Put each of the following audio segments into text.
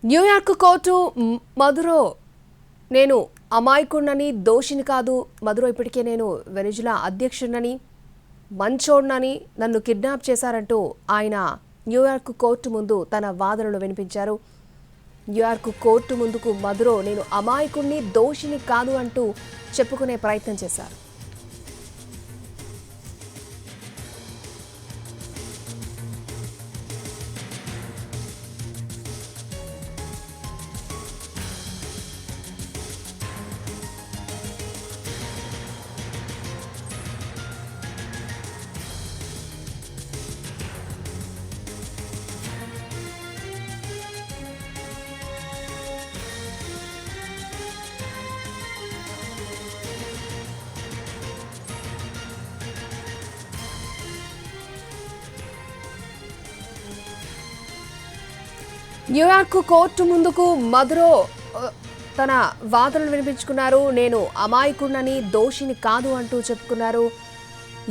New York court మధురో నేను అమాయకుడినని దోషిని కాదు. మధురో ఇప్పటికే నేను వెనిజులా అధ్యక్షుడినని మంచోడినని నన్ను కిడ్నాప్ చేశారంటూ ఆయన న్యూయార్క్ కోర్టు ముందు తన వాదనలు వినిపించారు. న్యూయార్క్ కోర్టు ముందుకు మధురో నేను అమాయకుడిని దోషిని కాదు అంటూ చెప్పుకునే ప్రయత్నం చేశారు. న్యూయార్క్ కోర్టు ముందుకు మధురో తన వాదనలు వినిపించుకున్నారు. నేను అమాయకుడినని దోషిని కాదు అంటూ చెప్పుకున్నారు.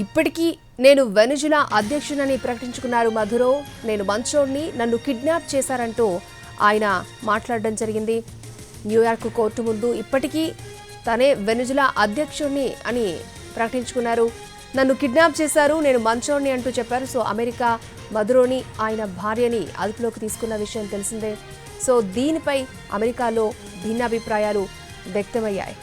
ఇప్పటికీ నేను వెనిజులా అధ్యక్షునని ప్రకటించుకున్నారు మధురో. నేను మంచోడిని, నన్ను కిడ్నాప్ చేశారంటూ ఆయన మాట్లాడడం జరిగింది. న్యూయార్క్ కోర్టు ముందు ఇప్పటికీ తనే వెనిజులా అధ్యక్షుడిని అని ప్రకటించుకున్నారు. నన్ను కిడ్నాప్ చేశారు, నేను మంచోడిని అంటూ చెప్పారు. సో అమెరికా మధురోని ఆయన భార్యని అదుపులోకి తీసుకున్న విషయం తెలిసిందే. సో దీనిపై అమెరికాలో భిన్నాభిప్రాయాలు వ్యక్తమయ్యాయి.